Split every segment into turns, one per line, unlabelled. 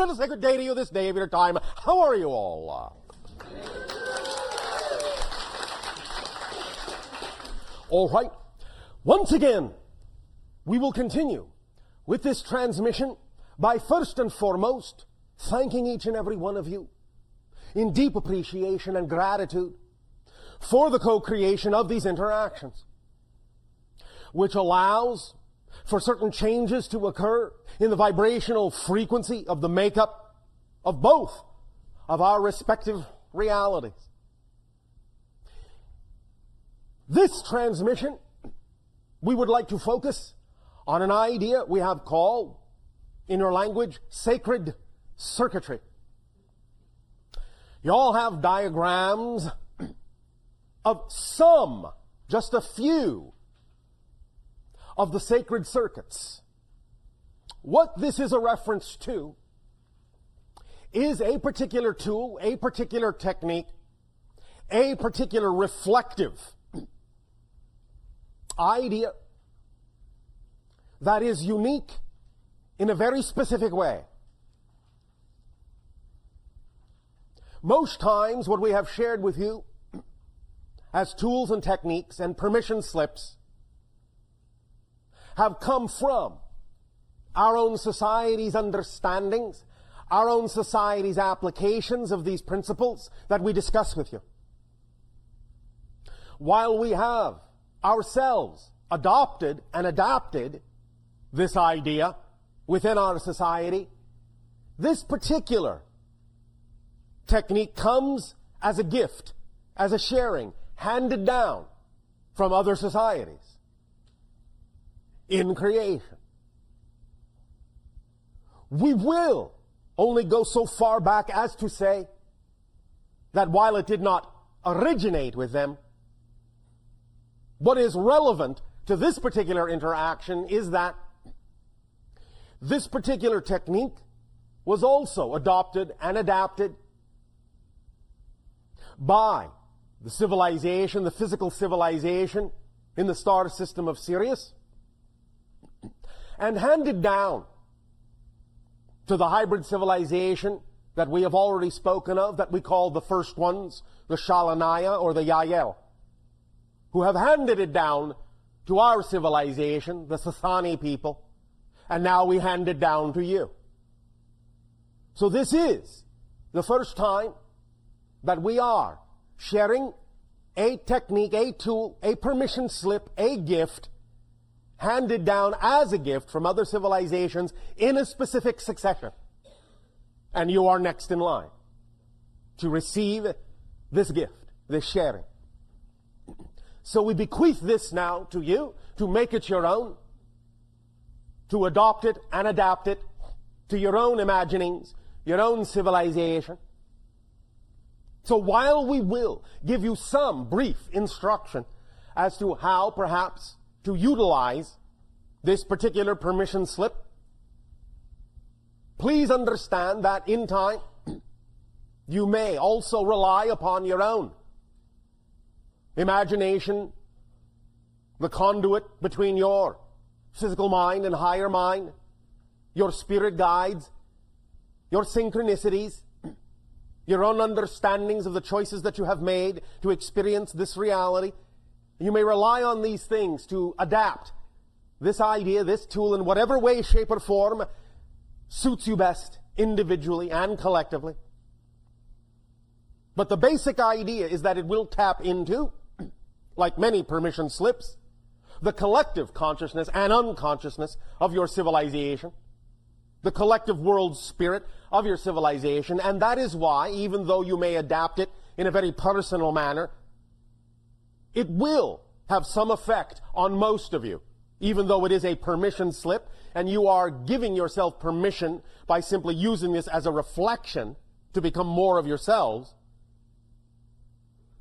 honor the sacred deity of this day of your time. How are you all? All right. Once again, we will continue with this transmission by first and foremost thanking each and every one of you in deep appreciation and gratitude for the co-creation of these interactions, which allows for certain changes to occur in the vibrational frequency of the makeup of both of our respective realities. This transmission, we would like to focus on an idea we have called, in your language, sacred circuitry. You all have diagrams of some, just a few, of the sacred circuits. What this is a reference to is a particular tool, a particular technique, a particular reflective idea that is unique in a very specific way. Most times what we have shared with you as tools and techniques and permission slips have come from our own society's understandings, our own society's applications of these principles that we discuss with you. While we have ourselves adopted and adapted this idea within our society, this particular technique comes as a gift, as a sharing, handed down from other societies in creation. We will only go so far back as to say that while it did not originate with them, what is relevant to this particular interaction is that this particular technique was also adopted and adapted by the civilization, the physical civilization in the star system of Sirius, and handed down to the hybrid civilization that we have already spoken of, that we call the first ones, the Shalanaya or the Yael, who have handed it down to our civilization, the Essassani people, and now we hand it down to you. So this is the first time that we are sharing a technique, a tool, a permission slip, a gift, handed down as a gift from other civilizations in a specific succession. And you are next in line to receive this gift, this sharing. So we bequeath this now to you, to make it your own, to adopt it and adapt it to your own imaginings, your own civilization. So while we will give you some brief instruction as to how perhaps to utilize this particular permission slip, please understand that in time you may also rely upon your own imagination, the conduit between your physical mind and higher mind, your spirit guides, your synchronicities, your own understandings of the choices that you have made to experience this reality. You may rely on these things to adapt this idea, this tool, in whatever way, shape, or form suits you best, individually and collectively. But the basic idea is that it will tap into, like many permission slips, the collective consciousness and unconsciousness of your civilization, the collective world spirit of your civilization, and that is why, even though you may adapt it in a very personal manner, it will have some effect on most of you, even though it is a permission slip, and you are giving yourself permission by simply using this as a reflection to become more of yourselves.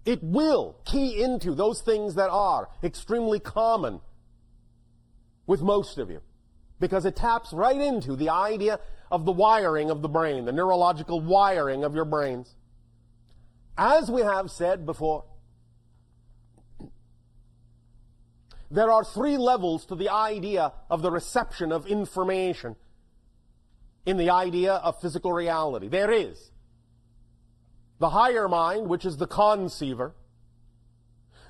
It will key into those things that are extremely common with most of you, because it taps right into the idea of the wiring of the brain, the neurological wiring of your brains. As we have said before, there are 3 levels to the idea of the reception of information in the idea of physical reality. There is the higher mind, which is the conceiver.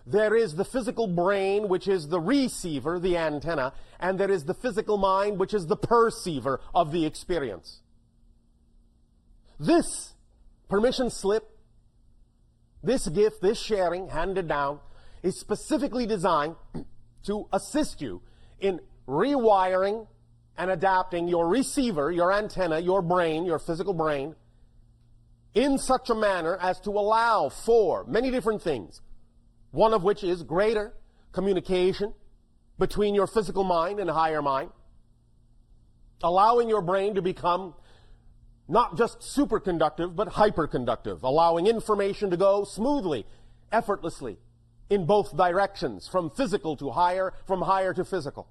There is the physical brain, which is the receiver, the antenna, and there is the physical mind, which is the perceiver of the experience. This permission slip, this gift, this sharing handed down, is specifically designed to assist you in rewiring and adapting your receiver, your antenna, your brain, your physical brain, in such a manner as to allow for many different things, one of which is greater communication between your physical mind and higher mind, allowing your brain to become not just superconductive, but hyperconductive, allowing information to go smoothly, effortlessly, in both directions, from physical to higher, from higher to physical.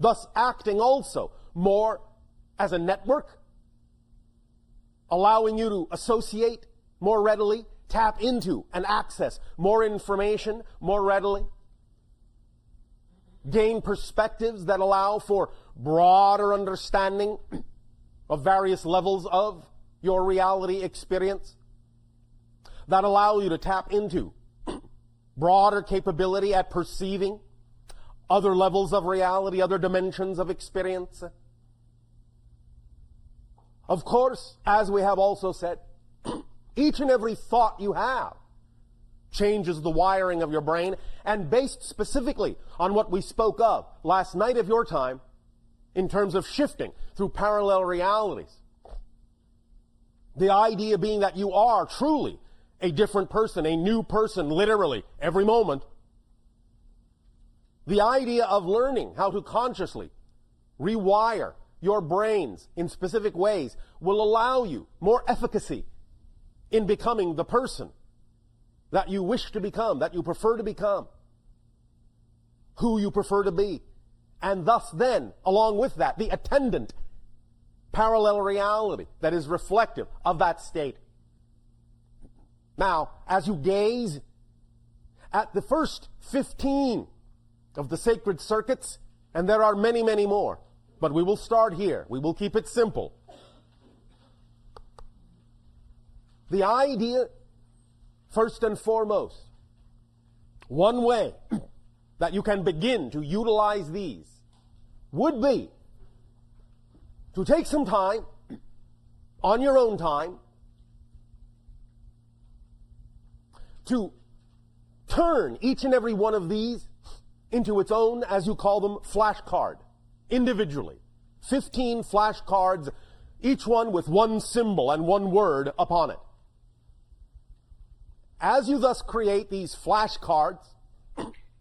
Thus acting also more as a network, allowing you to associate more readily, tap into and access more information more readily, gain perspectives that allow for broader understanding of various levels of your reality experience, that allow you to tap into broader capability at perceiving other levels of reality, other dimensions of experience. Of course, as we have also said, each and every thought you have changes the wiring of your brain, and based specifically on what we spoke of last night of your time in terms of shifting through parallel realities. The idea being that you are truly a different person, a new person, literally, every moment. The idea of learning how to consciously rewire your brains in specific ways will allow you more efficacy in becoming the person that you wish to become, that you prefer to become, who you prefer to be. And thus then, along with that, the attendant parallel reality that is reflective of that state. Now, as you gaze at the first 15 of the sacred circuits, and there are many, many more, but we will start here. We will keep it simple. The idea, first and foremost, one way that you can begin to utilize these would be to take some time, on your own time, to turn each and every one of these into its own, as you call them, flashcard, individually. 15 flashcards, each one with one symbol and one word upon it. As you thus create these flashcards,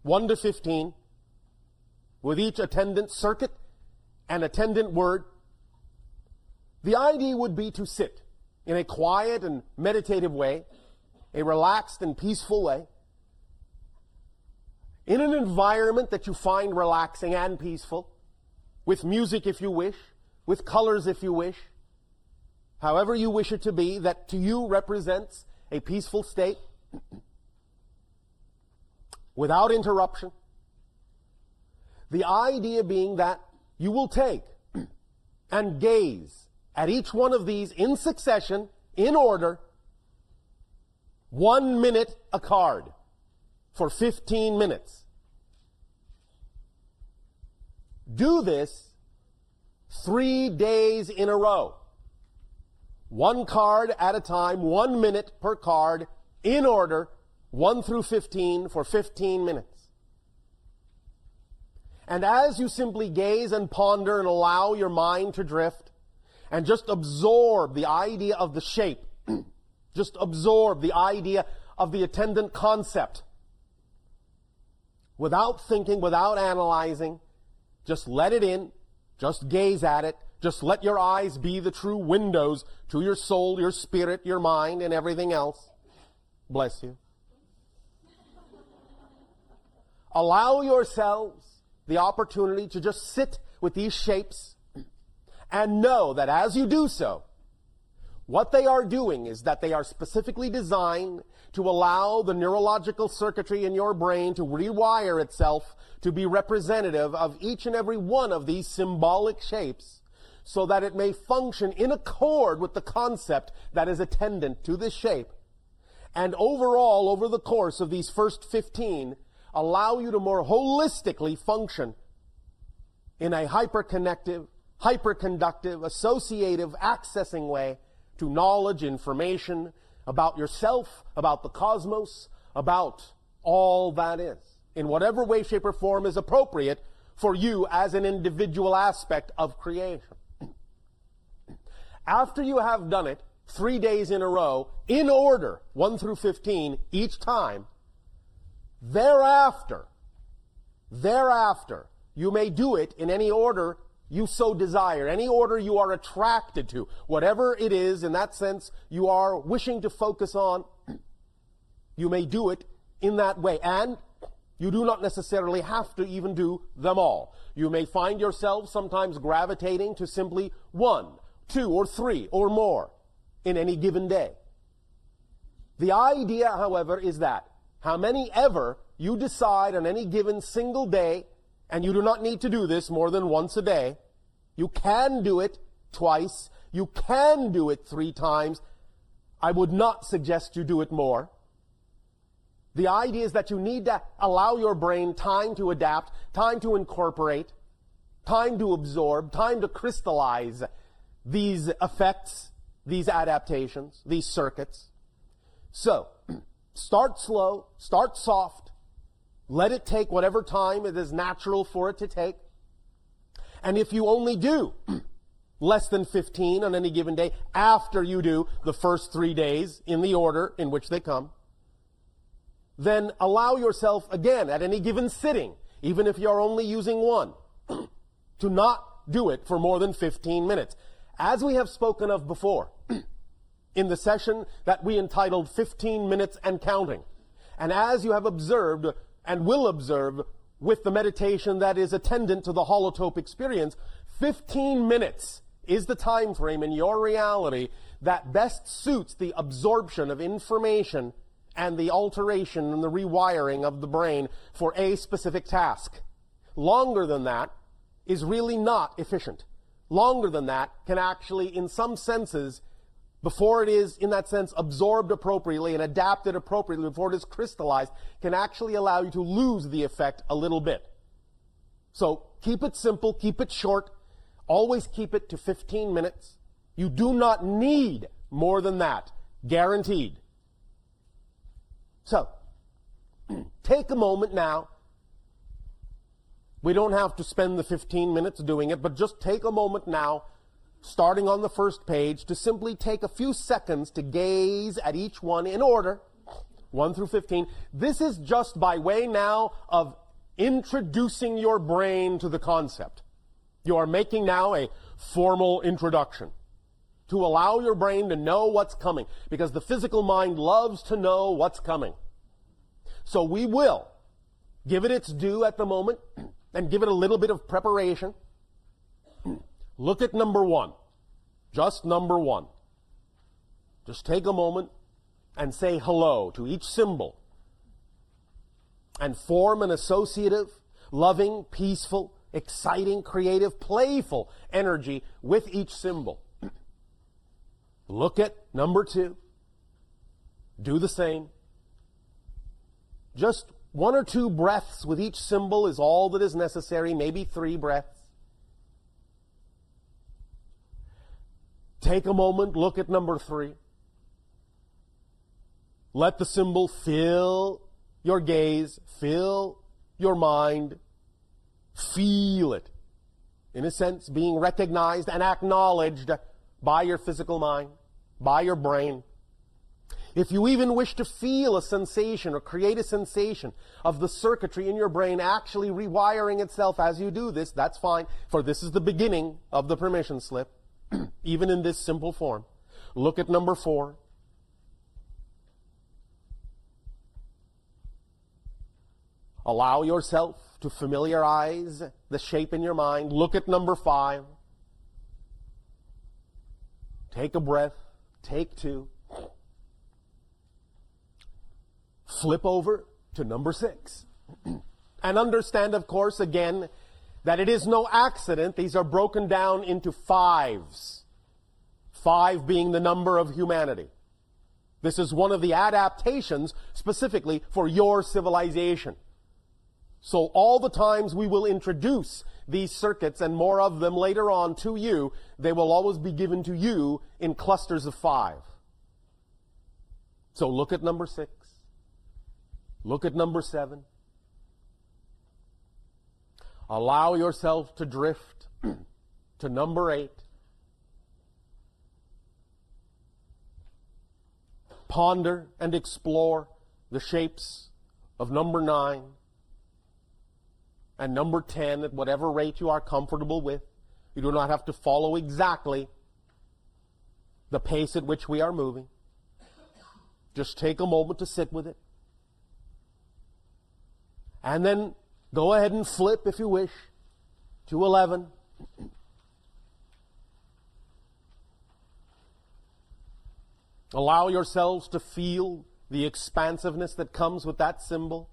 1 to 15, with each attendant circuit and attendant word, the idea would be to sit in a quiet and meditative way, a relaxed and peaceful way, in an environment that you find relaxing and peaceful, with music if you wish, with colors if you wish, however you wish it to be, that to you represents a peaceful state, without interruption. The idea being that you will take and gaze at each one of these in succession, in order, 1 minute a card for 15 minutes. Do this 3 days in a row. 1 card at a time, 1 minute per card, in order, 1 through 15 for 15 minutes. And as you simply gaze and ponder and allow your mind to drift, and just absorb the idea of the shape, just absorb the idea of the attendant concept, without thinking, without analyzing, just let it in, just gaze at it, just let your eyes be the true windows to your soul, your spirit, your mind, and everything else. Bless you. Allow yourselves the opportunity to just sit with these shapes and know that as you do so, what they are doing is that they are specifically designed to allow the neurological circuitry in your brain to rewire itself to be representative of each and every one of these symbolic shapes so that it may function in accord with the concept that is attendant to this shape. And overall, over the course of these first 15, allow you to more holistically function in a hyperconductive, associative, accessing way to knowledge, information about yourself, about the cosmos, about all that is, in whatever way, shape, or form is appropriate for you as an individual aspect of creation. After you have done it 3 days in a row, in order, 1 through 15, each time, thereafter, you may do it in any order you so desire, any order you are attracted to, whatever it is, in that sense, you are wishing to focus on, you may do it in that way. And you do not necessarily have to even do them all. You may find yourself sometimes gravitating to simply 1, 2, or 3, or more in any given day. The idea, however, is that how many ever you decide on any given single day, and you do not need to do this more than once a day, you can do it twice, you can do it 3 times. I would not suggest you do it more. The idea is that you need to allow your brain time to adapt, time to incorporate, time to absorb, time to crystallize these effects, these adaptations, these circuits. So, start slow, start soft, let it take whatever time it is natural for it to take. And if you only do less than 15 on any given day, after you do the first 3 days in the order in which they come, then allow yourself again at any given sitting, even if you're only using 1, to not do it for more than 15 minutes. As we have spoken of before, in the session that we entitled 15 Minutes and Counting, and as you have observed and will observe with the meditation that is attendant to the holotope experience, 15 minutes is the time frame in your reality that best suits the absorption of information and the alteration and the rewiring of the brain for a specific task. Longer than that is really not efficient. Longer than that can actually, in some senses, before it is, in that sense, absorbed appropriately and adapted appropriately, before it is crystallized, can actually allow you to lose the effect a little bit. So keep it simple, keep it short, always keep it to 15 minutes. You do not need more than that, guaranteed. So, take a moment now. We don't have to spend the 15 minutes doing it, but just take a moment now, starting on the first page, to simply take a few seconds to gaze at each one in order, 1 through 15. This is just by way now of introducing your brain to the concept. You are making now a formal introduction to allow your brain to know what's coming, because the physical mind loves to know what's coming. So we will give it its due at the moment and give it a little bit of preparation. Look at number 1. Just number 1. Just take a moment and say hello to each symbol and form an associative, loving, peaceful, exciting, creative, playful energy with each symbol. Look at number 2. Do the same. Just 1 or 2 breaths with each symbol is all that is necessary, maybe 3 breaths. Take a moment, look at number 3. Let the symbol fill your gaze, fill your mind, feel it. In a sense, being recognized and acknowledged by your physical mind, by your brain. If you even wish to feel a sensation or create a sensation of the circuitry in your brain actually rewiring itself as you do this, that's fine, for this is the beginning of the permission slip, even in this simple form. Look at number 4. Allow yourself to familiarize the shape in your mind. Look at number 5. Take a breath. Take 2. Flip over to number 6. And understand, of course, again, that it is no accident these are broken down into fives. 5 being the number of humanity. This is one of the adaptations specifically for your civilization. So all the times we will introduce these circuits and more of them later on to you, they will always be given to you in clusters of 5. So look at number 6. Look at number 7. Allow yourself to drift to number 8. Ponder and explore the shapes of number 9 and number 10 at whatever rate you are comfortable with. You do not have to follow exactly the pace at which we are moving. Just take a moment to sit with it. And then go ahead and flip, if you wish, to 11. Allow yourselves to feel the expansiveness that comes with that symbol.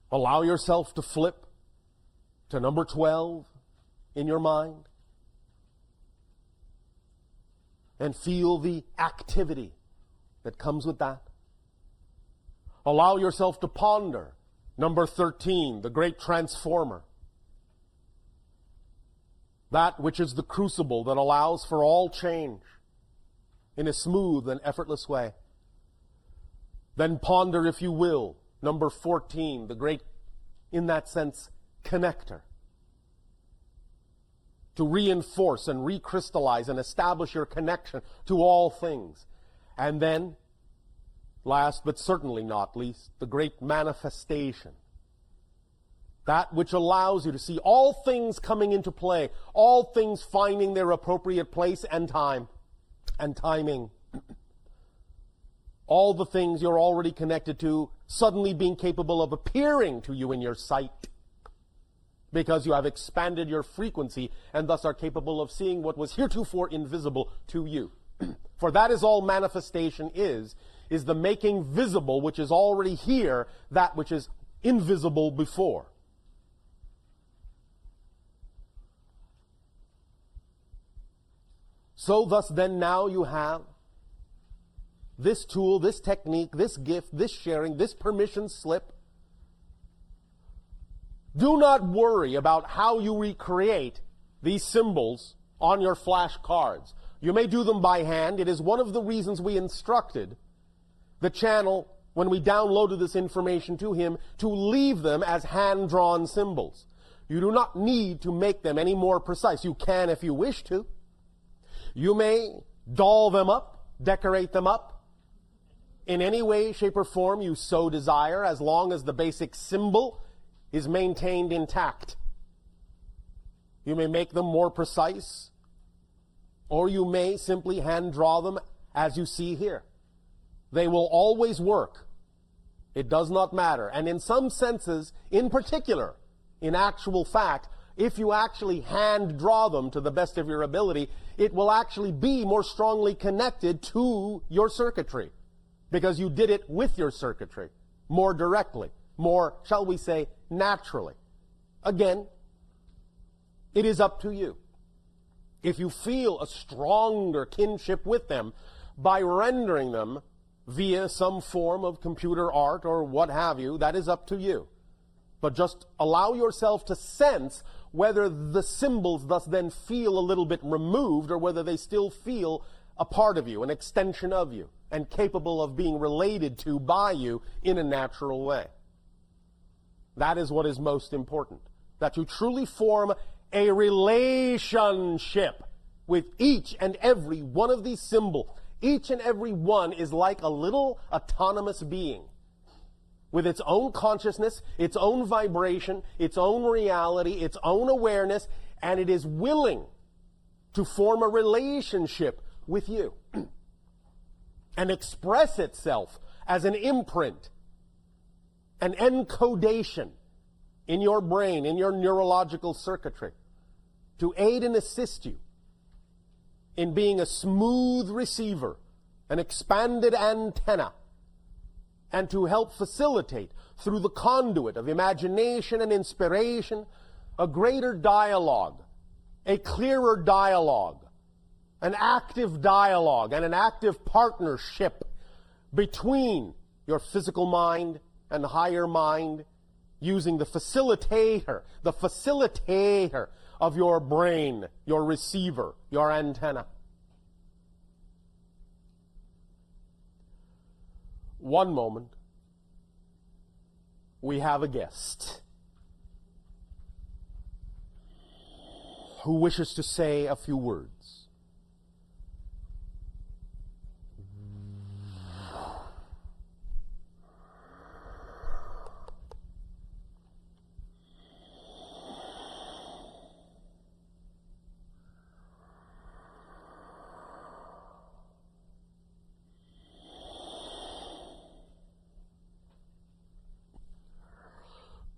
Allow yourself to flip to number 12 in your mind. And feel the activity that comes with that. Allow yourself to ponder number 13, the great transformer. That which is the crucible that allows for all change in a smooth and effortless way. Then ponder, if you will, number 14, the great, in that sense, connector. To reinforce and recrystallize and establish your connection to all things. And then, last but certainly not least, the great manifestation. That which allows you to see all things coming into play, all things finding their appropriate place and time and timing. All the things you're already connected to suddenly being capable of appearing to you in your sight, because you have expanded your frequency and thus are capable of seeing what was heretofore invisible to you. For that is all manifestation is the making visible which is already here, that which is invisible before. So thus then now you have this tool, this technique, this gift, this sharing, this permission slip. Do not worry about how you recreate these symbols on your flashcards. You may do them by hand. It is one of the reasons we instructed the channel, when we downloaded this information to him, to leave them as hand-drawn symbols. You do not need to make them any more precise. You can if you wish to. You may doll them up, decorate them up, in any way, shape, or form you so desire, as long as the basic symbol is maintained intact. You may make them more precise, or you may simply hand draw them as you see here. They will always work. It does not matter. And in some senses, in particular, in actual fact, if you actually hand draw them to the best of your ability, it will actually be more strongly connected to your circuitry, because you did it with your circuitry, more directly, more, shall we say, naturally. Again, it is up to you. If you feel a stronger kinship with them by rendering them via some form of computer art or what have you, that is up to you. But just allow yourself to sense whether the symbols thus then feel a little bit removed, or whether they still feel a part of you, an extension of you, and capable of being related to by you in a natural way. That is what is most important. That you truly form a relationship with each and every one of these symbols. Each and every one is like a little autonomous being, with its own consciousness, its own vibration, its own reality, its own awareness, and it is willing to form a relationship with you and express itself as an imprint, an encodation in your brain, in your neurological circuitry, to aid and assist you in being a smooth receiver, an expanded antenna and to help facilitate through the conduit of imagination and inspiration a greater dialogue, a clearer dialogue, an active dialogue and an active partnership between your physical mind and higher mind, using the facilitator of your brain, your receiver, your antenna. One moment, we have a guest who wishes to say a few words.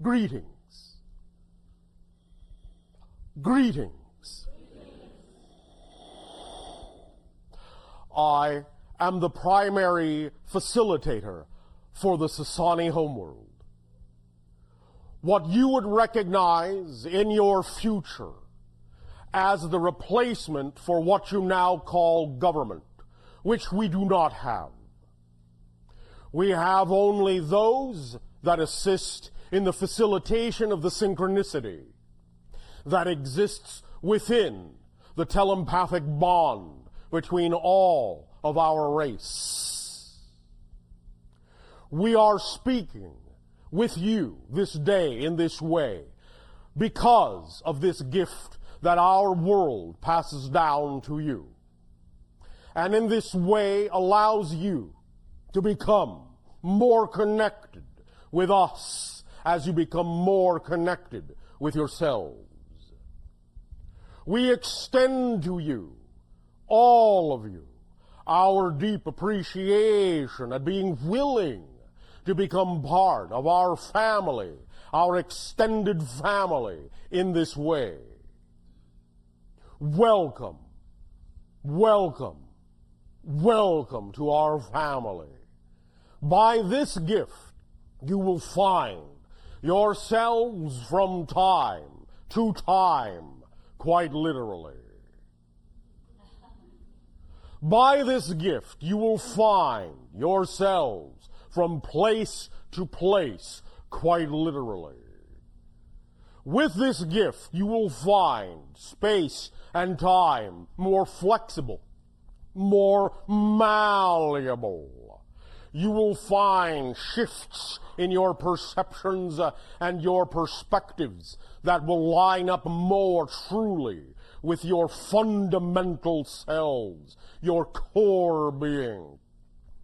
Greetings. Greetings. I am the primary facilitator for the Essassani homeworld. What you would recognize in your future as the replacement for what you now call government, which we do not have. We have only those that assist in the facilitation of the synchronicity that exists within the telepathic bond between all of our race. We are speaking with you this day in this way because of this gift that our world passes down to you, and in this way allows you to become more connected with us as you become more connected with yourselves. We extend to you, all of you, our deep appreciation at being willing to become part of our family, our extended family in this way. Welcome, welcome, welcome to our family. By this gift, you will find yourselves from time to time, quite literally. By this gift, you will find yourselves from place to place, quite literally. With this gift, you will find space and time more flexible, more malleable. You will find shifts in your perceptions and your perspectives that will line up more truly with your fundamental selves, your core being,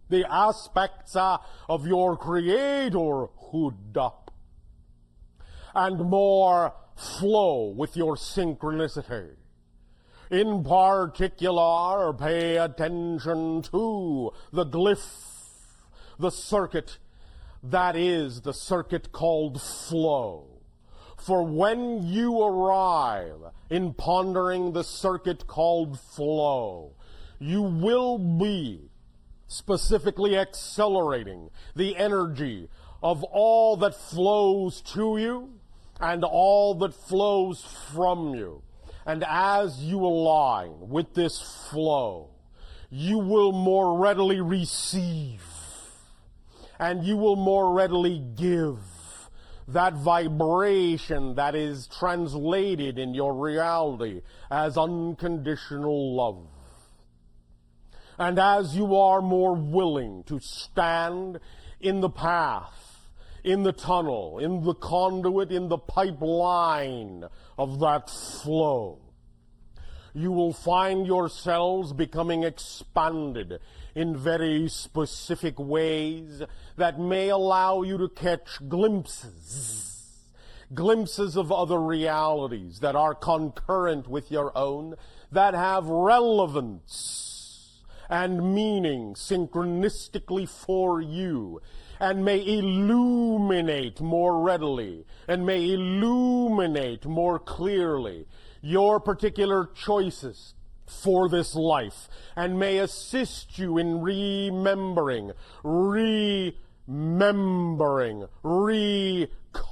the aspects of your creatorhood, and more flow with your synchronicity. In particular, pay attention to the glyph, the circuit that is the circuit called flow. For when you arrive in pondering the circuit called flow, you will be specifically accelerating the energy of all that flows to you and all that flows from you. And as you align with this flow, you will more readily receive, and you will more readily give that vibration that is translated in your reality as unconditional love. And as you are more willing to stand in the path, in the tunnel, in the conduit, in the pipeline of that flow, you will find yourselves becoming expanded in very specific ways that may allow you to catch glimpses of other realities that are concurrent with your own, that have relevance and meaning synchronistically for you, and may illuminate more readily, and may illuminate more clearly your particular choices for this life, and may assist you in remembering, remembering, recalling,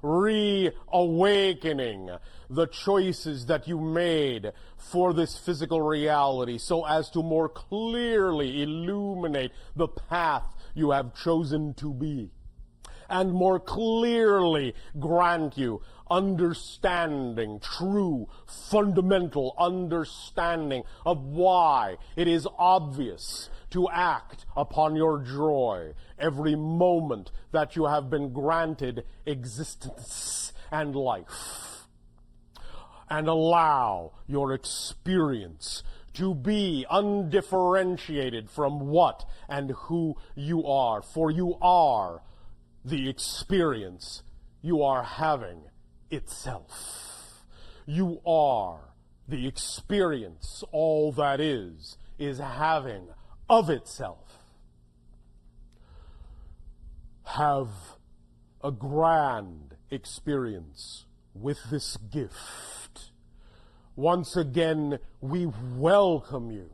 reawakening the choices that you made for this physical reality so as to more clearly illuminate the path you have chosen to be, and more clearly grant you understanding, true, fundamental understanding of why it is obvious to act upon your joy every moment that you have been granted existence and life. And allow your experience to be undifferentiated from what and who you are. For you are the experience you are having itself. You are the experience all that is having of itself. Have a grand experience with this gift. Once again, we welcome you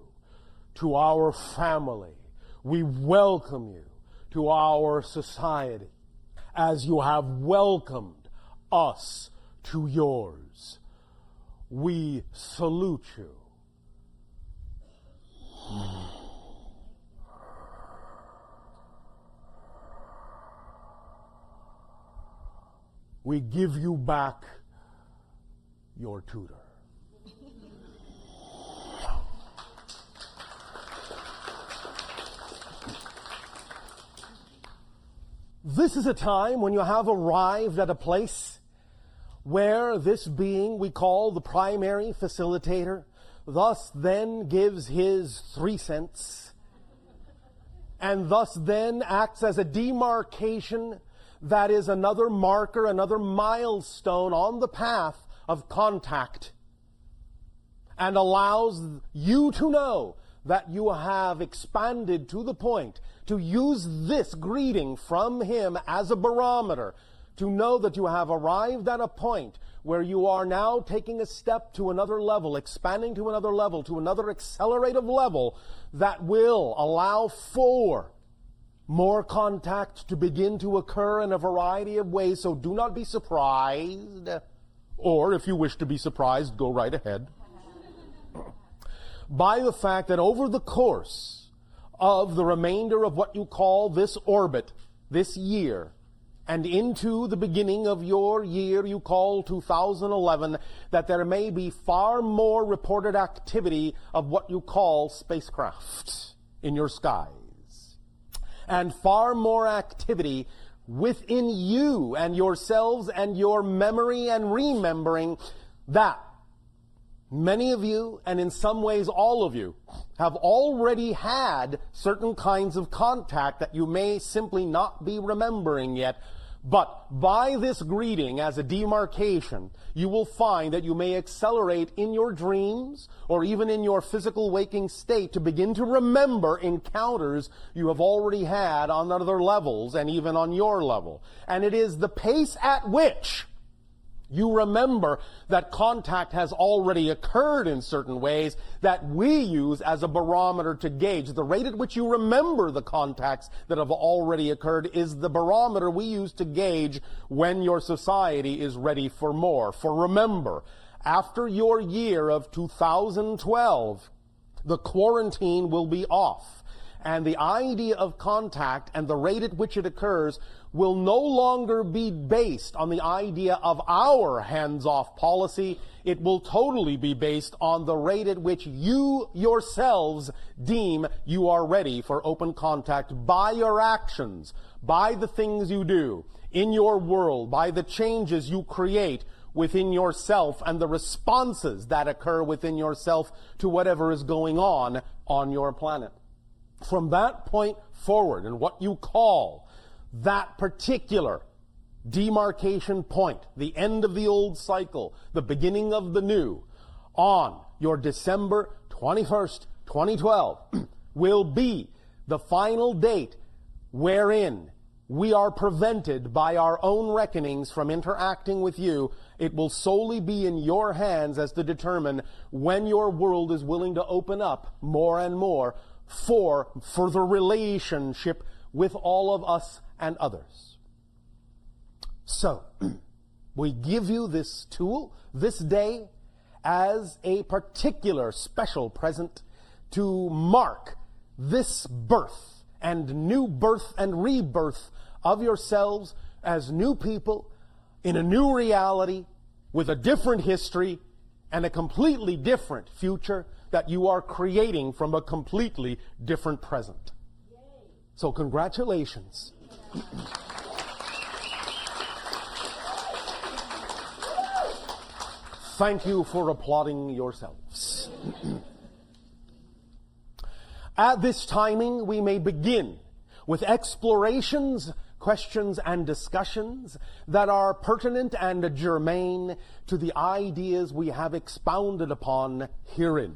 to our family. We welcome you to our society, as you have welcomed us to yours. We salute you. We give you back your tutor. This is a time when you have arrived at a place where this being we call the primary facilitator thus then gives his 3 cents, and thus then acts as a demarcation that is another marker, another milestone on the path of contact, and allows you to know that you have expanded to the point to use this greeting from him as a barometer, to know that you have arrived at a point where you are now taking a step to another level, expanding to another level, to another accelerative level that will allow for more contact to begin to occur in a variety of ways. So do not be surprised, or if you wish to be surprised, go right ahead, by the fact that over the course of the remainder of what you call this orbit, this year, and into the beginning of your year you call 2011, that there may be far more reported activity of what you call spacecraft in your skies, and far more activity within you and yourselves and your memory and remembering that many of you, and in some ways all of you, have already had certain kinds of contact that you may simply not be remembering yet. But by this greeting as a demarcation, you will find that you may accelerate in your dreams or even in your physical waking state to begin to remember encounters you have already had on other levels and even on your level. And it is the pace at which you remember that contact has already occurred in certain ways that we use as a barometer to gauge. The rate at which you remember the contacts that have already occurred is the barometer we use to gauge when your society is ready for more. For remember, after your year of 2012, the quarantine will be off. And the idea of contact and the rate at which it occurs will no longer be based on the idea of our hands-off policy. It will totally be based on the rate at which you yourselves deem you are ready for open contact by your actions, by the things you do in your world, by the changes you create within yourself and the responses that occur within yourself to whatever is going on your planet. From that point forward, and what you call that particular demarcation point, the end of the old cycle, the beginning of the new, on your December 21st, 2012, will be the final date wherein we are prevented by our own reckonings from interacting with you. It will solely be in your hands as to determine when your world is willing to open up more and more for further relationship with all of us and others. So, we give you this tool, this day, as a particular special present to mark this birth and new birth and rebirth of yourselves as new people in a new reality with a different history and a completely different future that you are creating from a completely different present. So congratulations. Thank you for applauding yourselves. At this timing, we may begin with explorations, questions, and discussions that are pertinent and germane to the ideas we have expounded upon herein.